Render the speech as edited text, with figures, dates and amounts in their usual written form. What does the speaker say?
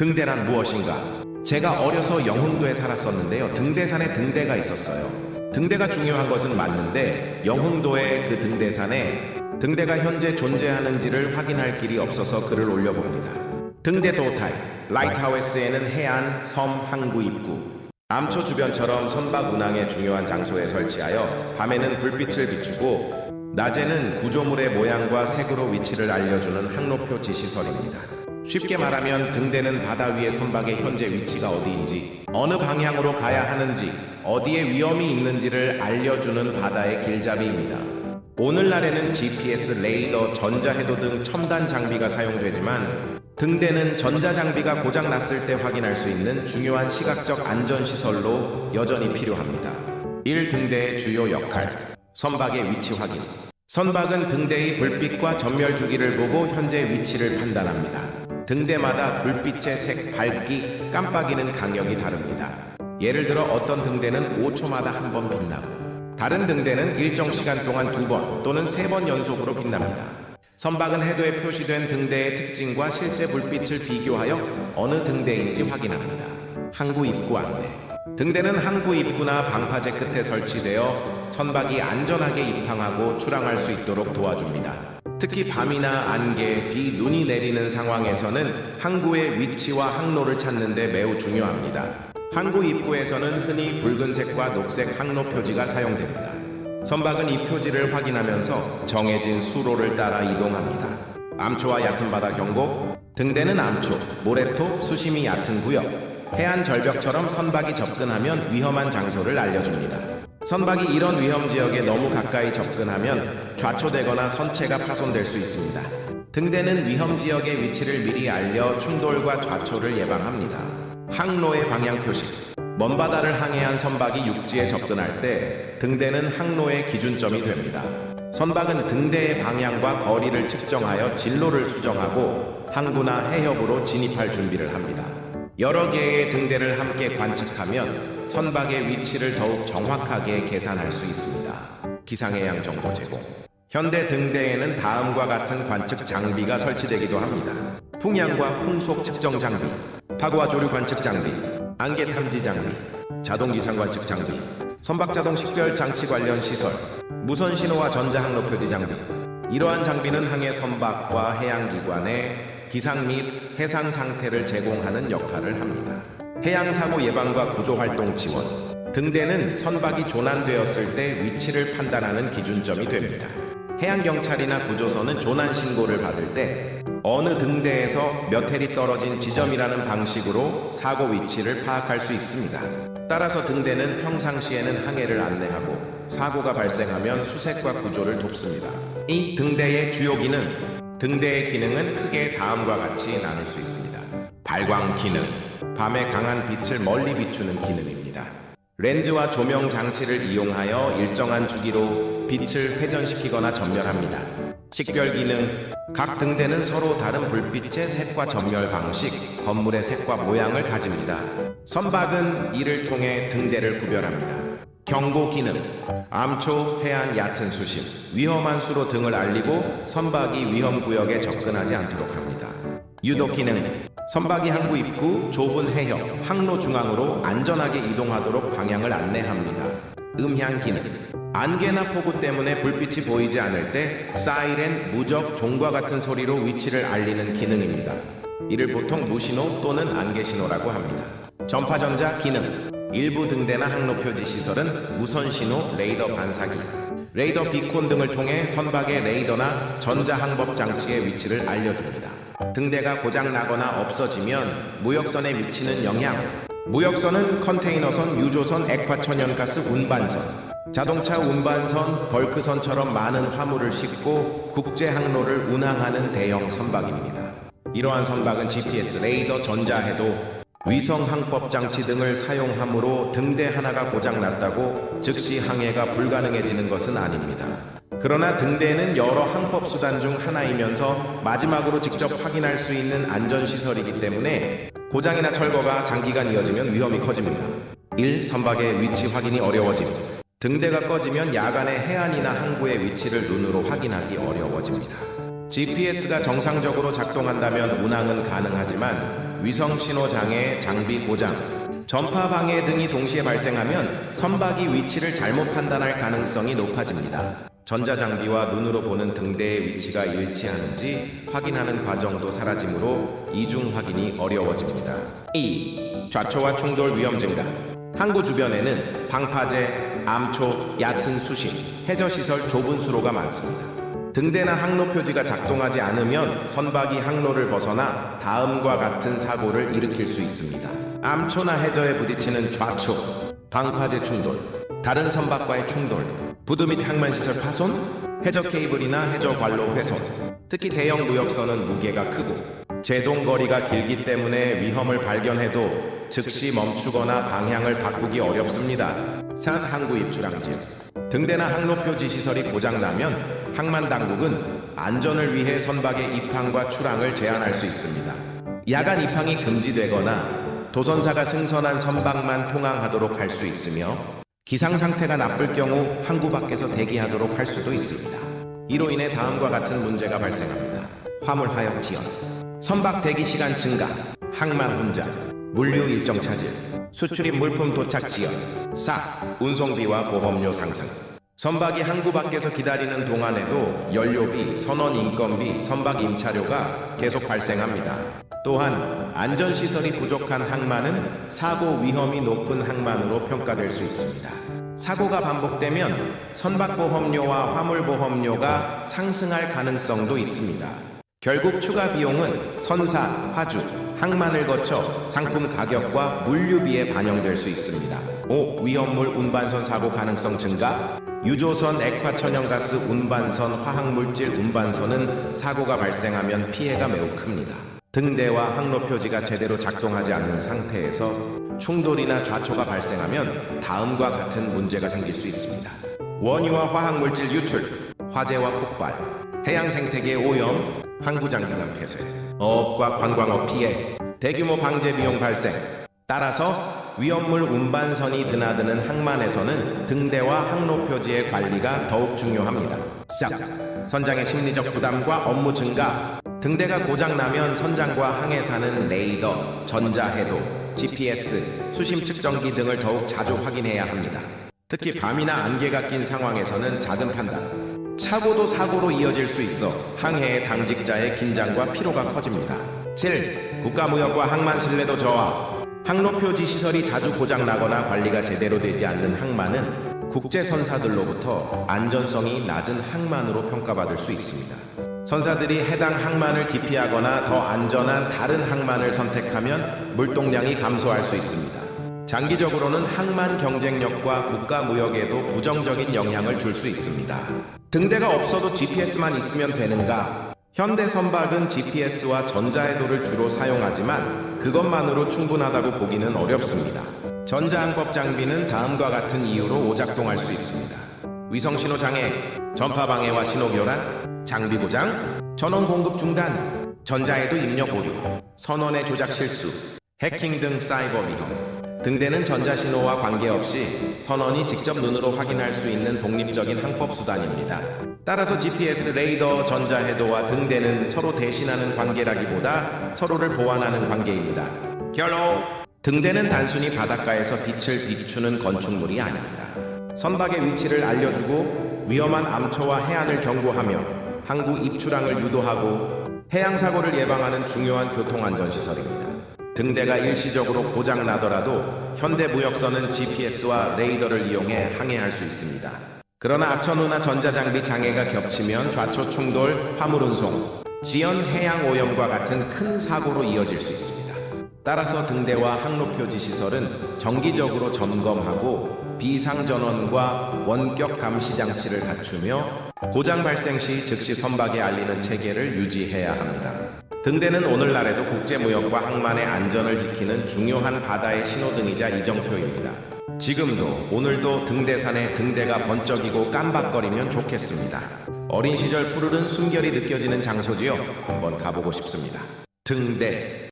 등대란 무엇인가? 제가 어려서 영흥도에 살았었는데요. 등대산에 등대가 있었어요. 등대가 중요한 것은 맞는데 영흥도의 그 등대산에 등대가 현재 존재하는지를 확인할 길이 없어서 글을 올려봅니다. 등대 도타이, 라이트하우스에는 해안, 섬, 항구 입구, 암초 주변처럼 선박 운항의 중요한 장소에 설치하여 밤에는 불빛을 비추고 낮에는 구조물의 모양과 색으로 위치를 알려주는 항로표 지시설입니다. 쉽게 말하면 등대는 바다 위의 선박의 현재 위치가 어디인지, 어느 방향으로 가야 하는지, 어디에 위험이 있는지를 알려주는 바다의 길잡이입니다. 오늘날에는 GPS, 레이더, 전자해도 등 첨단 장비가 사용되지만 등대는 전자장비가 고장났을 때 확인할 수 있는 중요한 시각적 안전시설로 여전히 필요합니다. 1. 등대의 주요 역할. 선박의 위치 확인. 선박은 등대의 불빛과 전멸 주기를 보고 현재 위치를 판단합니다. 등대마다 불빛의 색, 밝기, 깜빡이는 간격이 다릅니다. 예를 들어 어떤 등대는 5초마다 한 번 빛나고 다른 등대는 일정 시간 동안 2번 또는 3번 연속으로 빛납니다. 선박은 해도에 표시된 등대의 특징과 실제 불빛을 비교하여 어느 등대인지 확인합니다. 항구 입구 안내. 등대는 항구 입구나 방파제 끝에 설치되어 선박이 안전하게 입항하고 출항할 수 있도록 도와줍니다. 특히 밤이나 안개, 비, 눈이 내리는 상황에서는 항구의 위치와 항로를 찾는 데 매우 중요합니다. 항구 입구에서는 흔히 붉은색과 녹색 항로 표지가 사용됩니다. 선박은 이 표지를 확인하면서 정해진 수로를 따라 이동합니다. 암초와 얕은 바다 경고. 등대는 암초, 모래토, 수심이 얕은 구역, 해안 절벽처럼 선박이 접근하면 위험한 장소를 알려줍니다. 선박이 이런 위험 지역에 너무 가까이 접근하면 좌초되거나 선체가 파손될 수 있습니다. 등대는 위험 지역의 위치를 미리 알려 충돌과 좌초를 예방합니다. 항로의 방향 표시. 먼 바다를 항해한 선박이 육지에 접근할 때 등대는 항로의 기준점이 됩니다. 선박은 등대의 방향과 거리를 측정하여 진로를 수정하고 항구나 해협으로 진입할 준비를 합니다. 여러 개의 등대를 함께 관측하면 선박의 위치를 더욱 정확하게 계산할 수 있습니다. 기상해양 정보 제공. 현대 등대에는 다음과 같은 관측 장비가 설치되기도 합니다. 풍향과 풍속 측정 장비, 파고와 조류 관측 장비, 안개 탐지 장비, 자동 기상 관측 장비, 선박 자동 식별 장치 관련 시설, 무선 신호와 전자 항로 표지 장비. 이러한 장비는 항해 선박과 해양기관에 기상 및 해상 상태를 제공하는 역할을 합니다. 해양사고 예방과 구조활동 지원. 등대는 선박이 조난되었을 때 위치를 판단하는 기준점이 됩니다. 해양경찰이나 구조선은 조난 신고를 받을 때 어느 등대에서 몇 해리 떨어진 지점이라는 방식으로 사고 위치를 파악할 수 있습니다. 따라서 등대는 평상시에는 항해를 안내하고 사고가 발생하면 수색과 구조를 돕습니다. 이 등대의 주요 기능. 등대의 기능은 크게 다음과 같이 나눌 수 있습니다. 발광 기능. 밤에 강한 빛을 멀리 비추는 기능입니다. 렌즈와 조명 장치를 이용하여 일정한 주기로 빛을 회전시키거나 전멸합니다. 식별 기능. 각 등대는 서로 다른 불빛의 색과 전멸 방식, 건물의 색과 모양을 가집니다. 선박은 이를 통해 등대를 구별합니다. 경고 기능. 암초, 해안 얕은 수심, 위험한 수로 등을 알리고 선박이 위험 구역에 접근하지 않도록 합니다. 유도 기능. 선박이 항구 입구, 좁은 해협, 항로 중앙으로 안전하게 이동하도록 방향을 안내합니다. 음향 기능. 안개나 폭우 때문에 불빛이 보이지 않을 때 사이렌, 무적, 종과 같은 소리로 위치를 알리는 기능입니다. 이를 보통 무신호 또는 안개신호라고 합니다. 전파전자 기능. 일부 등대나 항로 표지 시설은 무선신호, 레이더 반사기, 레이더 비콘 등을 통해 선박의 레이더나 전자항법 장치의 위치를 알려줍니다. 등대가 고장나거나 없어지면 무역선의 위치는 영향. 무역선은 컨테이너선, 유조선, 액화천연가스 운반선, 자동차 운반선, 벌크선처럼 많은 화물을 싣고 국제 항로를 운항하는 대형 선박입니다. 이러한 선박은 GPS, 레이더, 전자해도, 위성 항법 장치 등을 사용하므로 등대 하나가 고장났다고 즉시 항해가 불가능해지는 것은 아닙니다. 그러나 등대는 여러 항법 수단 중 하나이면서 마지막으로 직접 확인할 수 있는 안전시설이기 때문에 고장이나 철거가 장기간 이어지면 위험이 커집니다. 1. 선박의 위치 확인이 어려워짐. 등대가 꺼지면 야간에 해안이나 항구의 위치를 눈으로 확인하기 어려워집니다. GPS가 정상적으로 작동한다면 운항은 가능하지만 위성 신호 장애, 장비 고장, 전파 방해 등이 동시에 발생하면 선박이 위치를 잘못 판단할 가능성이 높아집니다. 전자장비와 눈으로 보는 등대의 위치가 일치하는지 확인하는 과정도 사라지므로 이중 확인이 어려워집니다. 2. 좌초와 충돌 위험 증가. 항구 주변에는 방파제, 암초, 얕은 수심, 해저시설 좁은 수로가 많습니다. 등대나 항로 표지가 작동하지 않으면 선박이 항로를 벗어나 다음과 같은 사고를 일으킬 수 있습니다. 암초나 해저에 부딪히는 좌초, 방파제 충돌, 다른 선박과의 충돌, 부두 및 항만시설 파손, 해저 케이블이나 해저 관로 훼손. 특히 대형 무역선은 무게가 크고 제동거리가 길기 때문에 위험을 발견해도 즉시 멈추거나 방향을 바꾸기 어렵습니다. 산 항구 입출항지. 등대나 항로 표지 시설이 고장나면 항만 당국은 안전을 위해 선박의 입항과 출항을 제한할 수 있습니다. 야간 입항이 금지되거나 도선사가 승선한 선박만 통항하도록 할 수 있으며 기상 상태가 나쁠 경우 항구 밖에서 대기하도록 할 수도 있습니다. 이로 인해 다음과 같은 문제가 발생합니다. 화물 하역 지연, 선박 대기 시간 증가, 항만 혼잡, 물류 일정 차질, 수출입 물품 도착 지연, 운송비와 보험료 상승. 선박이 항구 밖에서 기다리는 동안에도 연료비, 선원 인건비, 선박 임차료가 계속 발생합니다. 또한 안전시설이 부족한 항만은 사고 위험이 높은 항만으로 평가될 수 있습니다. 사고가 반복되면 선박보험료와 화물보험료가 상승할 가능성도 있습니다. 결국 추가 비용은 선사, 화주, 항만을 거쳐 상품 가격과 물류비에 반영될 수 있습니다. 5. 위험물 운반선 사고 가능성 증가. 유조선, 액화천연가스 운반선, 화학물질 운반선은 사고가 발생하면 피해가 매우 큽니다. 등대와 항로 표지가 제대로 작동하지 않는 상태에서 충돌이나 좌초가 발생하면 다음과 같은 문제가 생길 수 있습니다. 원유와 화학물질 유출, 화재와 폭발, 해양 생태계 오염, 항구 장기간 폐쇄, 어업과 관광업 피해, 대규모 방제 비용 발생. 따라서 위험물 운반선이 드나드는 항만에서는 등대와 항로 표지의 관리가 더욱 중요합니다. 선장의 심리적 부담과 업무 증가. 등대가 고장나면 선장과 항해사는 레이더, 전자해도, GPS, 수심 측정기 등을 더욱 자주 확인해야 합니다. 특히 밤이나 안개가 낀 상황에서는 작은 판단, 착오도 사고로 이어질 수 있어 항해의 당직자의 긴장과 피로가 커집니다. 7. 국가무역과 항만 신뢰도 저하. 항로 표지 시설이 자주 고장나거나 관리가 제대로 되지 않는 항만은 국제선사들로부터 안전성이 낮은 항만으로 평가받을 수 있습니다. 선사들이 해당 항만을 기피하거나 더 안전한 다른 항만을 선택하면 물동량이 감소할 수 있습니다. 장기적으로는 항만 경쟁력과 국가 무역에도 부정적인 영향을 줄 수 있습니다. 등대가 없어도 GPS만 있으면 되는가? 현대 선박은 GPS와 전자해도를 주로 사용하지만 그것만으로 충분하다고 보기는 어렵습니다. 전자항법 장비는 다음과 같은 이유로 오작동할 수 있습니다. 위성신호 장애, 전파 방해와 신호 교란, 장비 고장, 전원 공급 중단, 전자해도 입력 오류, 선원의 조작 실수, 해킹 등 사이버 위험. 등대는 전자신호와 관계없이 선원이 직접 눈으로 확인할 수 있는 독립적인 항법 수단입니다. 따라서 GPS, 레이더, 전자해도와 등대는 서로 대신하는 관계라기보다 서로를 보완하는 관계입니다. 결론! 등대는 단순히 바닷가에서 빛을 비추는 건축물이 아닙니다. 선박의 위치를 알려주고 위험한 암초와 해안을 경고하며 항구 입출항을 유도하고 해양사고를 예방하는 중요한 교통안전시설입니다. 등대가 일시적으로 고장나더라도 현대무역선은 GPS와 레이더를 이용해 항해할 수 있습니다. 그러나 악천후나 전자장비 장애가 겹치면 좌초 충돌, 화물운송, 지연 해양 오염과 같은 큰 사고로 이어질 수 있습니다. 따라서 등대와 항로표지 시설은 정기적으로 점검하고 비상전원과 원격 감시 장치를 갖추며 고장 발생 시 즉시 선박에 알리는 체계를 유지해야 합니다. 등대는 오늘날에도 국제무역과 항만의 안전을 지키는 중요한 바다의 신호등이자 이정표입니다. 지금도 오늘도 등대산에 등대가 번쩍이고 깜박거리면 좋겠습니다. 어린 시절 푸르른 숨결이 느껴지는 장소지요. 한번 가보고 싶습니다. 등대.